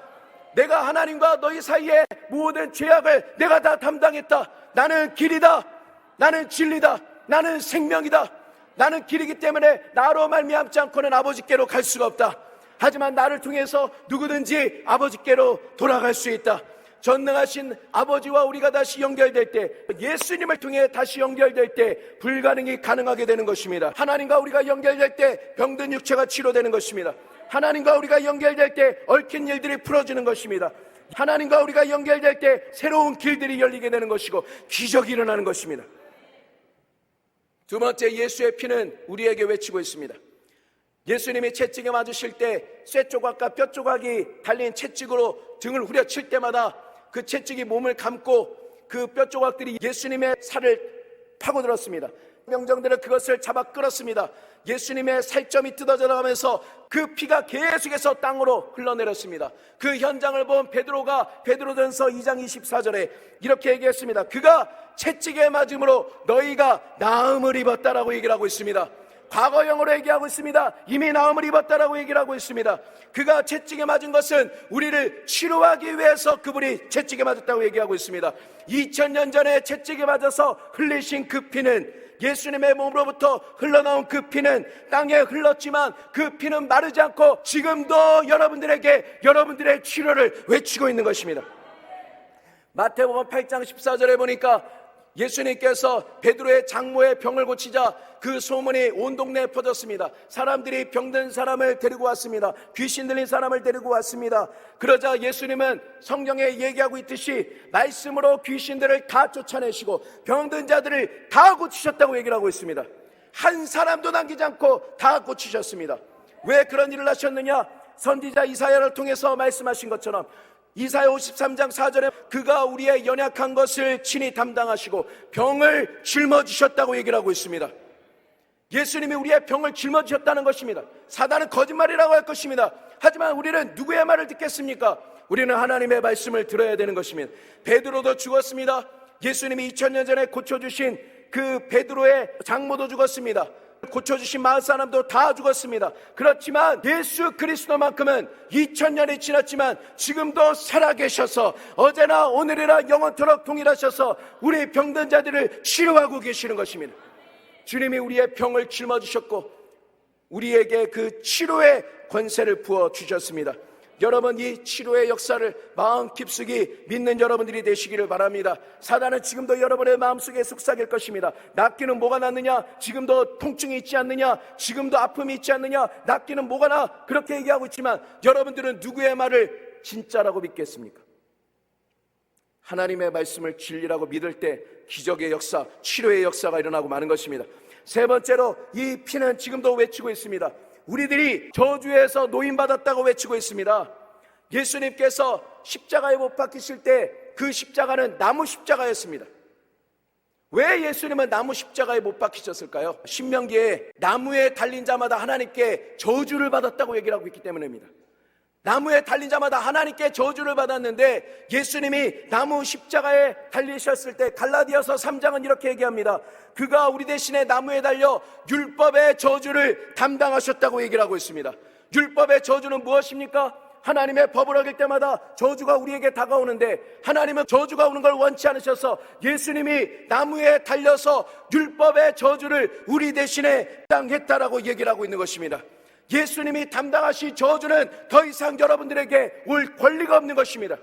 내가 하나님과 너희 사이에 모든 죄악을 내가 다 담당했다. 나는 길이다. 나는 진리다. 나는 생명이다. 나는 길이기 때문에 나로 말미암지 않고는 아버지께로 갈 수가 없다. 하지만 나를 통해서 누구든지 아버지께로 돌아갈 수 있다. 전능하신 아버지와 우리가 다시 연결될 때, 예수님을 통해 다시 연결될 때 불가능이 가능하게 되는 것입니다. 하나님과 우리가 연결될 때 병든 육체가 치료되는 것입니다. 하나님과 우리가 연결될 때 얽힌 일들이 풀어지는 것입니다. 하나님과 우리가 연결될 때 새로운 길들이 열리게 되는 것이고 기적이 일어나는 것입니다. 두 번째, 예수의 피는 우리에게 외치고 있습니다. 예수님이 채찍에 맞으실 때 쇠조각과 뼈조각이 달린 채찍으로 등을 후려칠 때마다 그 채찍이 몸을 감고 그 뼈조각들이 예수님의 살을 파고들었습니다. 명정들은 그것을 잡아 끌었습니다. 예수님의 살점이 뜯어져 나가면서 그 피가 계속해서 땅으로 흘러내렸습니다. 그 현장을 본 베드로가 베드로전서 2장 24절에 이렇게 얘기했습니다. 그가 채찍에 맞음으로 너희가 나음을 입었다라고 얘기를 하고 있습니다. 과거형으로 얘기하고 있습니다. 이미 나음을 입었다라고 얘기를 하고 있습니다. 그가 채찍에 맞은 것은 우리를 치료하기 위해서 그분이 채찍에 맞았다고 얘기하고 있습니다. 2000년 전에 채찍에 맞아서 흘리신 그 피는, 예수님의 몸으로부터 흘러나온 그 피는 땅에 흘렀지만 그 피는 마르지 않고 지금도 여러분들에게 여러분들의 치료를 외치고 있는 것입니다. 마태복음 8장 14절에 보니까 예수님께서 베드로의 장모의 병을 고치자 그 소문이 온 동네에 퍼졌습니다. 사람들이 병든 사람을 데리고 왔습니다. 귀신 들린 사람을 데리고 왔습니다. 그러자 예수님은 성경에 얘기하고 있듯이 말씀으로 귀신들을 다 쫓아내시고 병든 자들을 다 고치셨다고 얘기를 하고 있습니다. 한 사람도 남기지 않고 다 고치셨습니다. 왜 그런 일을 하셨느냐? 선지자 이사야를 통해서 말씀하신 것처럼 이사야 53장 4절에 그가 우리의 연약한 것을 친히 담당하시고 병을 짊어지셨다고 얘기를 하고 있습니다. 예수님이 우리의 병을 짊어지셨다는 것입니다. 사단은 거짓말이라고 할 것입니다. 하지만 우리는 누구의 말을 듣겠습니까? 우리는 하나님의 말씀을 들어야 되는 것입니다. 베드로도 죽었습니다. 예수님이 2000년 전에 고쳐주신 그 베드로의 장모도 죽었습니다. 고쳐주신 마을 사람도 다 죽었습니다. 그렇지만 예수 그리스도만큼은 2000년이 지났지만 지금도 살아계셔서 어제나 오늘이나 영원토록 동일하셔서 우리 병든 자들을 치료하고 계시는 것입니다. 주님이 우리의 병을 짊어지셨고 우리에게 그 치료의 권세를 부어주셨습니다. 여러분, 이 치료의 역사를 마음 깊숙이 믿는 여러분들이 되시기를 바랍니다. 사단은 지금도 여러분의 마음속에 속삭일 것입니다. 낫기는 뭐가 낫느냐? 지금도 통증이 있지 않느냐? 지금도 아픔이 있지 않느냐? 낫기는 뭐가 나? 그렇게 얘기하고 있지만 여러분들은 누구의 말을 진짜라고 믿겠습니까? 하나님의 말씀을 진리라고 믿을 때 기적의 역사, 치료의 역사가 일어나고 마는 것입니다. 세 번째로, 이 피는 지금도 외치고 있습니다. 우리들이 저주에서 노인받았다고 외치고 있습니다. 예수님께서 십자가에 못 박히실 때 그 십자가는 나무 십자가였습니다. 왜 예수님은 나무 십자가에 못 박히셨을까요? 신명기에 나무에 달린 자마다 하나님께 저주를 받았다고 얘기를 하고 있기 때문입니다. 나무에 달린 자마다 하나님께 저주를 받았는데 예수님이 나무 십자가에 달리셨을 때 갈라디아서 3장은 이렇게 얘기합니다. 그가 우리 대신에 나무에 달려 율법의 저주를 담당하셨다고 얘기를 하고 있습니다. 율법의 저주는 무엇입니까? 하나님의 법을 어길 때마다 저주가 우리에게 다가오는데 하나님은 저주가 오는 걸 원치 않으셔서 예수님이 나무에 달려서 율법의 저주를 우리 대신에 담당했다라고 얘기를 하고 있는 것입니다. 예수님이 담당하신 저주는 더 이상 여러분들에게 올 권리가 없는 것입니다.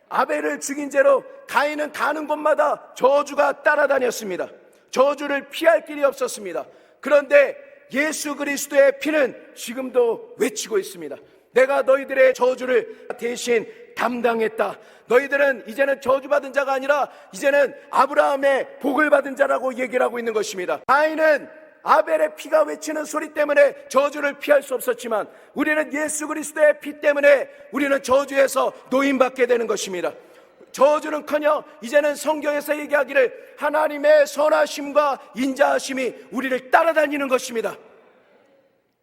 아벨을 죽인 죄로 가인은 가는 곳마다 저주가 따라다녔습니다. 저주를 피할 길이 없었습니다. 그런데 예수 그리스도의 피는 지금도 외치고 있습니다. 내가 너희들의 저주를 대신 담당했다. 너희들은 이제는 저주받은 자가 아니라 이제는 아브라함의 복을 받은 자라고 얘기를 하고 있는 것입니다. 가인은 아벨의 피가 외치는 소리 때문에 저주를 피할 수 없었지만 우리는 예수 그리스도의 피 때문에 우리는 저주에서 노임받게 되는 것입니다. 저주는커녕 이제는 성경에서 얘기하기를 하나님의 선하심과 인자하심이 우리를 따라다니는 것입니다.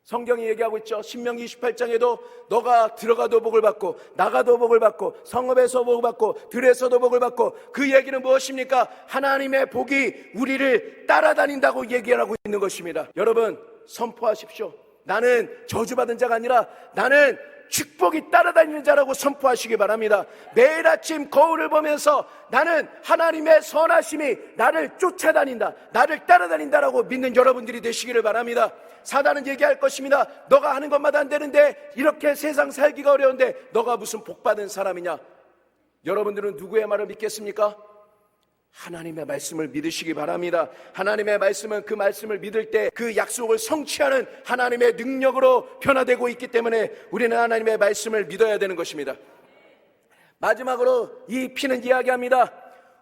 성경이 얘기하고 있죠. 신명기 28장에도 너가 들어가도 복을 받고 나가도 복을 받고 성읍에서 복을 받고 들에서도 복을 받고, 그 얘기는 무엇입니까? 하나님의 복이 우리를 따라다닌다고 얘기하고 있는 것입니다. 여러분 선포하십시오. 나는 저주받은 자가 아니라 나는 축복이 따라다니는 자라고 선포하시기 바랍니다. 매일 아침 거울을 보면서 나는 하나님의 선하심이 나를 쫓아다닌다, 나를 따라다닌다라고 믿는 여러분들이 되시기를 바랍니다. 사단은 얘기할 것입니다. 너가 하는 것마다 안 되는데, 이렇게 세상 살기가 어려운데 너가 무슨 복받은 사람이냐? 여러분들은 누구의 말을 믿겠습니까? 하나님의 말씀을 믿으시기 바랍니다. 하나님의 말씀은 그 말씀을 믿을 때 그 약속을 성취하는 하나님의 능력으로 변화되고 있기 때문에 우리는 하나님의 말씀을 믿어야 되는 것입니다. 마지막으로 이 피는 이야기합니다.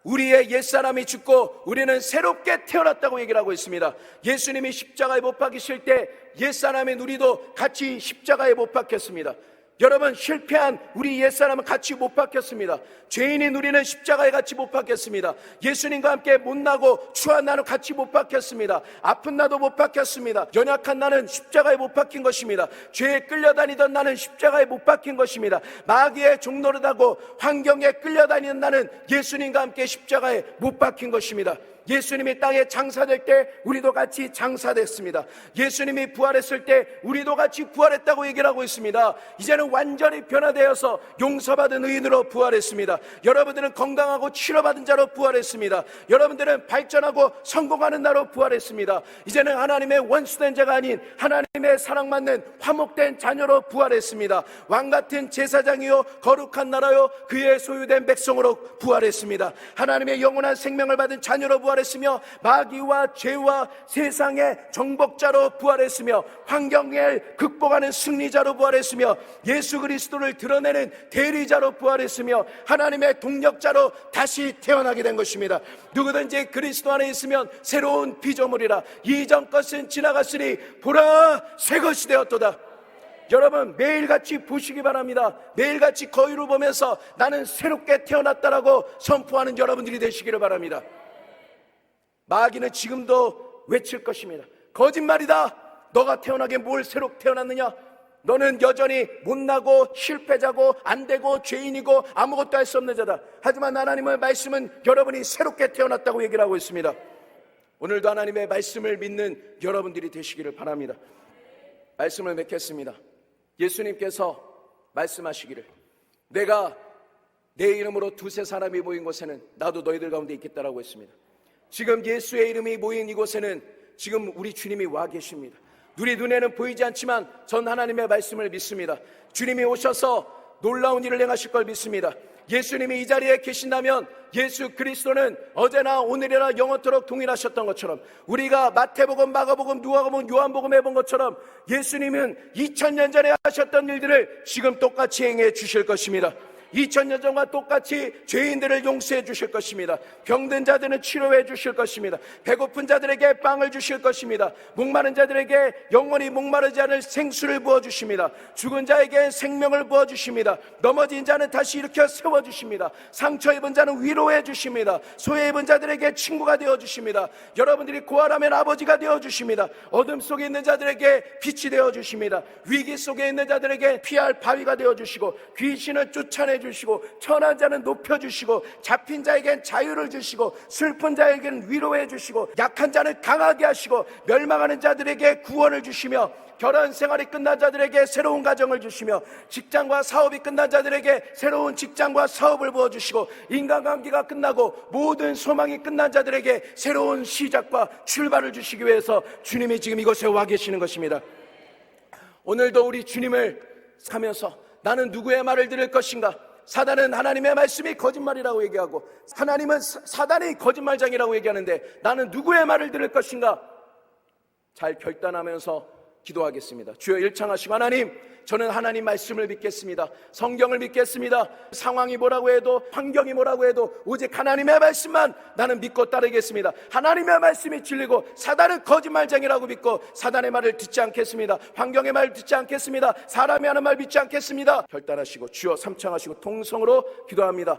우리의 옛사람이 죽고 우리는 새롭게 태어났다고 얘기를 하고 있습니다. 예수님이 십자가에 못 박히실 때 옛사람인 우리도 같이 십자가에 못 박혔습니다. 여러분, 실패한 우리 옛사람은 같이 못 박혔습니다. 죄인인 우리는 십자가에 같이 못 박혔습니다. 예수님과 함께 못나고 추한 나는 같이 못 박혔습니다. 아픈 나도 못 박혔습니다. 연약한 나는 십자가에 못 박힌 것입니다. 죄에 끌려다니던 나는 십자가에 못 박힌 것입니다. 마귀의 종노릇하고 환경에 끌려다니는 나는 예수님과 함께 십자가에 못 박힌 것입니다. 예수님이 땅에 장사될 때 우리도 같이 장사됐습니다. 예수님이 부활했을 때 우리도 같이 부활했다고 얘기를 하고 있습니다. 이제는 완전히 변화되어서 용서받은 의인으로 부활했습니다. 여러분들은 건강하고 치료받은 자로 부활했습니다. 여러분들은 발전하고 성공하는 나로 부활했습니다. 이제는 하나님의 원수된 자가 아닌 하나님의 사랑받는 화목된 자녀로 부활했습니다. 왕같은 제사장이요 거룩한 나라요 그의 소유된 백성으로 부활했습니다. 하나님의 영원한 생명을 받은 자녀로 부활했으며 마귀와 죄와 세상의 정복자로 부활했으며 환경을 극복하는 승리자로 부활했으며 예수 그리스도를 드러내는 대리자로 부활했으며 하나님의 동력자로 다시 태어나게 된 것입니다. 누구든지 그리스도 안에 있으면 새로운 피조물이라. 이전 것은 지나갔으니 보라 새 것이 되었도다. 여러분 매일같이 보시기 바랍니다. 매일같이 거울을 보면서 나는 새롭게 태어났다라고 선포하는 여러분들이 되시기를 바랍니다. 마귀는 지금도 외칠 것입니다. 거짓말이다. 너가 태어나게 뭘 새롭게 태어났느냐? 너는 여전히 못나고 실패자고 안되고 죄인이고 아무것도 할 수 없는 자다. 하지만 하나님의 말씀은 여러분이 새롭게 태어났다고 얘기를 하고 있습니다. 오늘도 하나님의 말씀을 믿는 여러분들이 되시기를 바랍니다. 말씀을 맺겠습니다. 예수님께서 말씀하시기를 내가 내 이름으로 두세 사람이 모인 곳에는 나도 너희들 가운데 있겠다라고 했습니다. 지금 예수의 이름이 모인 이곳에는 지금 우리 주님이 와 계십니다. 우리 눈에는 보이지 않지만 전 하나님의 말씀을 믿습니다. 주님이 오셔서 놀라운 일을 행하실 걸 믿습니다. 예수님이 이 자리에 계신다면 예수 그리스도는 어제나 오늘이나 영원토록 동일하셨던 것처럼, 우리가 마태복음, 마가복음, 누가복음, 요한복음에 본 것처럼 예수님은 2000년 전에 하셨던 일들을 지금 똑같이 행해 주실 것입니다. 2000년 전과 똑같이 죄인들을 용서해 주실 것입니다. 병든 자들은 치료해 주실 것입니다. 배고픈 자들에게 빵을 주실 것입니다. 목마른 자들에게 영원히 목마르지 않을 생수를 부어주십니다. 죽은 자에게 생명을 부어주십니다. 넘어진 자는 다시 일으켜 세워주십니다. 상처 입은 자는 위로해 주십니다. 소외 입은 자들에게 친구가 되어주십니다. 여러분들이 고아라면 아버지가 되어주십니다. 어둠 속에 있는 자들에게 빛이 되어주십니다. 위기 속에 있는 자들에게 피할 바위가 되어주시고, 귀신을 쫓아내주시고, 천한 자는 높여주시고, 잡힌 자에겐 자유를 주시고, 슬픈 자에겐 위로해 주시고, 약한 자는 강하게 하시고, 멸망하는 자들에게 구원을 주시며, 결혼 생활이 끝난 자들에게 새로운 가정을 주시며, 직장과 사업이 끝난 자들에게 새로운 직장과 사업을 부어주시고, 인간관계가 끝나고 모든 소망이 끝난 자들에게 새로운 시작과 출발을 주시기 위해서 주님이 지금 이곳에 와 계시는 것입니다. 오늘도 우리 주님을 사면서 나는 누구의 말을 들을 것인가? 사단은 하나님의 말씀이 거짓말이라고 얘기하고, 하나님은 사단이 거짓말장이라고 얘기하는데, 나는 누구의 말을 들을 것인가? 잘 결단하면서 기도하겠습니다. 주여, 일창하시고, 하나님, 저는 하나님 말씀을 믿겠습니다. 성경을 믿겠습니다. 상황이 뭐라고 해도, 환경이 뭐라고 해도 오직 하나님의 말씀만 나는 믿고 따르겠습니다. 하나님의 말씀이 진리고 사단은 거짓말장이라고 믿고 사단의 말을 듣지 않겠습니다. 환경의 말을 듣지 않겠습니다. 사람이 하는 말 믿지 않겠습니다. 결단하시고 주여 삼창하시고 통성으로 기도합니다.